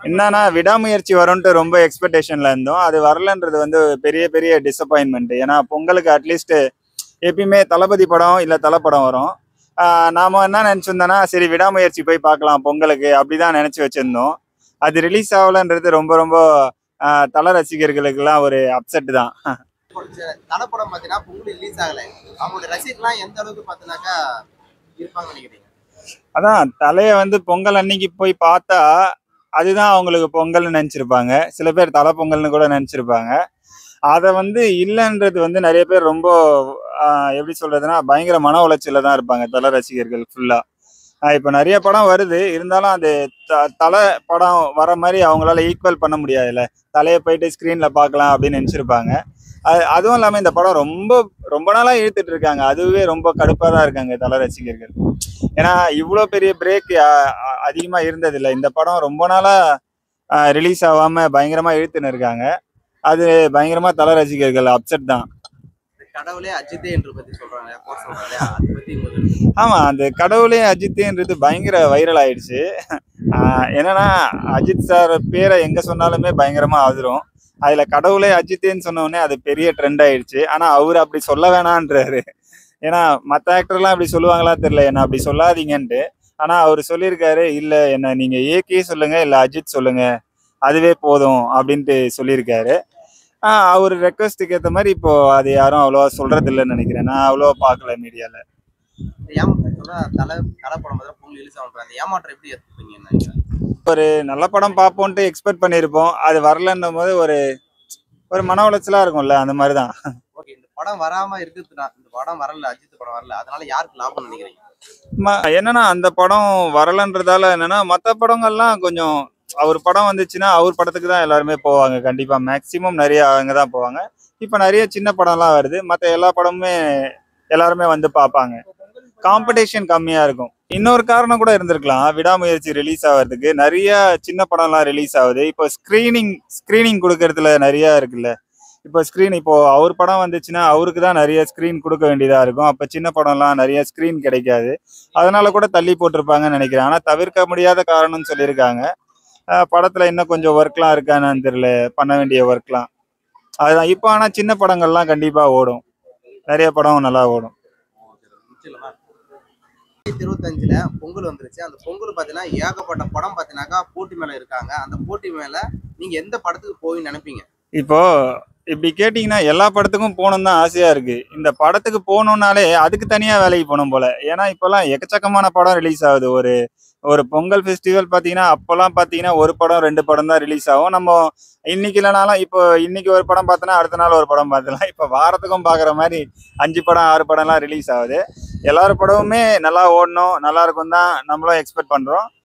என்னன்னா விடாமுயற்சி வரும்ன்ட்டு ரொம்ப எக்ஸ்பெக்டேஷன்ல இருந்தோம். அது வரலன்றது வந்து பெரிய பெரிய டிசப்பாயின்மெண்ட். ஏன்னா பொங்கலுக்கு அட்லீஸ்ட் எப்பயுமே தளபதி படம் இல்ல தல படம் வரும். நாம என்ன நினைச்சிருந்தோம்னா சரி விடாமுயற்சி போய் பார்க்கலாம் பொங்கலுக்கு அப்படிதான் நினைச்சு வச்சிருந்தோம். அது ரிலீஸ் ஆகலன்றது ரொம்ப ரொம்ப தல ரசிகர்களுக்கெல்லாம் ஒரு அப்செட் தான். தல படம் பாத்தீங்கன்னா பொங்கல் ரிலீஸ் ஆகல. அவங்களுடைய ரசிகர்லாம் எந்த அளவுக்கு பாத்தீங்கன்னாக்கா இருப்பாங்கன்னு நினைக்கிறீங்க? அதான் தலைய வந்து பொங்கல் அன்னைக்கு போய் பார்த்தா அதுதான் அவங்களுக்கு பொங்கல்னு நினைச்சிருப்பாங்க. சில பேர் தல பொங்கல்னு கூட நினைச்சிருப்பாங்க. அத வந்து இல்லன்றது வந்து நெறைய பேர் ரொம்ப எப்படி சொல்றதுன்னா, பயங்கர மன உளைச்சல்ல தான் இருப்பாங்க தல ரசிகர்கள் ஃபுல்லா. இப்ப நெறைய படம் வருது. இருந்தாலும் அது தல படம் வர மாரி அவங்களால ஈக்குவல் பண்ண முடியாதுல்ல. தலைய போயிட்டு ஸ்க்ரீன்ல பார்க்கலாம் அப்படின்னு நெனைச்சிருப்பாங்க. அதுவும் இல்லாம இந்த படம் ரொம்ப ரொம்ப நாளா இழுத்துட்டு இருக்காங்க. அதுவே ரொம்ப கடுப்பா தான் இருக்காங்க தல ரசிகர்கள். ஏன்னா, இவ்ளோ பெரிய பிரேக் அதிகமா இருந்ததில்ல. இந்த படம் ரொம்ப நாளா ரிலீஸ் ஆவாம பயங்கரமா இழுத்துன்னு இருக்காங்க. அது பயங்கரமா தல ரசிகர்கள் அப்செட் தான். கடவுளே அஜித்தே என்று பத்தி சொல்றாங்க. போஸ்ட் சொல்றாங்க. அதை பத்தி உங்களுக்கு ஆமா, அந்த கடவுளே அஜித்துன்றது பயங்கர வைரல் ஆயிடுச்சு. ஆ என்னன்னா, அஜித் சார் பேர எங்க சொன்னாலுமே பயங்கரமா அதிரும். அதுல கடவுளே அஜித்துன்னு சொன்ன உடனே அது பெரிய ட்ரெண்ட் ஆயிடுச்சு. ஆனா அவரு அப்படி சொல்ல வேணான்றாரு. ஏன்னா மத்த ஆக்டர்லாம் அப்படி சொல்லுவாங்களா தெரியல. என்ன அப்படி சொல்லாதீங்கன்ட்டு. ஆனா அவரு சொல்லியிருக்காரு, இல்ல என்ன நீங்க ஏகே சொல்லுங்க, இல்ல அஜித் சொல்லுங்க. அதுவே போதும் அப்படின்ட்டு சொல்லியிருக்காரு. அவரு ரெக்வெஸ்ட்டுக்கு ஏத்த மாரி இப்போ அது யாரும் அவ்வளவா சொல்றது இல்லன்னு நெனைக்கிறேன். நான் அவ்வளவா பார்க்கல மீடியால. தல தல படம் பார்த்தா பொங்கல் ரிலீஸ் ஆகும். அந்த ஏமாற்றம் எப்படி ஏத்துப்பீங்கன்னு நினைக்கிறேன்? நல்ல படம் பார்ப்போன்ட்டு எக்ஸ்பெக்ட் பண்ணியிருப்போம். அது வரலன்னும்போது ஒரு ஒரு மன உளைச்சலா இருக்கும்ல, அந்த மாரி தான். ஓகே, இந்த படம் வராம இருக்குதுன்னா, இந்த படம் வரல, அஜித் படம் வரல. அதனால யாருக்கு லாபம்னு நினைக்கிறீங்க? என்னன்னா அந்த படம் வரலன்றதால என்னன்னா, மத்த படங்கள்லாம் கொஞ்சம் அவர் படம் வந்துச்சுன்னா, அவர் படத்துக்கு தான் எல்லாருமே போவாங்க கண்டிப்பா. மேக்ஸிமம் நெறைய அங்க தான் போவாங்க. இப்ப நெறைய சின்ன படம்லாம் வருது. மத்த எல்லா படமுமே எல்லாருமே வந்து பார்ப்பாங்க. காம்படிஷன் கம்மியா இருக்கும். இன்னொரு காரணம் கூட இருந்திருக்கலாம். விடாமுயற்சி ரிலீஸ் ஆவறதுக்கு. நெறைய சின்ன படம்லாம் ரிலீஸ் ஆகுது. இப்போ ஸ்கிரீனிங் குடுக்கறதுல நெறைய இருக்குல்ல. இப்போ அவர் படம் வந்துச்சுன்னா, அவருக்கு தான் நெறைய ஸ்க்ரீன் குடுக்க வேண்டியதா இருக்கும். அப்ப சின்ன படம்லாம் நெறைய ஸ்க்ரீன் கிடைக்காது. அதனால கூட தள்ளி போட்டிருப்பாங்கன்னு நெனைக்கிறேன். ஆனா தவிர்க்க முடியாத காரணம்னு சொல்லியிருக்காங்க. படத்துல இன்னும் கொஞ்சம் ஒர்க்லாம் இருக்கா என்னன்னு தெரியல. பண்ண வேண்டிய ஒர்க்லாம். அதுதான். இப்ப ஆனா சின்ன படங்கள்லாம் கண்டிப்பா ஓடும். நெறைய படம் நல்லா ஓடும். நிச்சயமா. 2025ல பொங்கல் வந்துருச்சு. அந்த பொங்கல் பார்த்தீங்கன்னா, ஏகப்பட்ட படம் பார்த்தீங்கன்னாக்கா போட்டி மேல இருக்காங்க. அந்த போட்டி மேல நீங்க எந்த படத்துக்கு போவீங்கன்னு நினைப்பீங்க? இப்போ இப்படி கேட்டீங்கன்னா எல்லா படத்துக்கும் போகணும்னு தான் ஆசையா இருக்கு. இந்த படத்துக்கு போகணும்னாலே அதுக்கு தனியா வேலைக்கு போகணும் போல. ஏன்னா இப்பெல்லாம் எக்கச்சக்கமான படம் ரிலீஸ் ஆகுது. ஒரு ஒரு பொங்கல் ஃபெஸ்டிவல் பார்த்தீங்கன்னா, அப்போலாம் பார்த்தீங்கன்னா 1 படம் 2 படம் தான் ரிலீஸ் ஆகும். நம்ம இன்னைக்கு இல்லனாலும் இப்போ இன்னைக்கு ஒரு படம் பார்த்தோன்னா, அடுத்த நாள் ஒரு படம் பார்த்துடலாம். இப்போ வாரத்துக்கும் பார்க்குற மாரி 5 படம் 6 படம்லாம் ரிலீஸ் ஆகுது. எல்லார் படமுமே நல்லா ஓடணும், நல்லா இருக்கும் தான் நம்மளும் எக்ஸ்பெக்ட் பண்றோம்.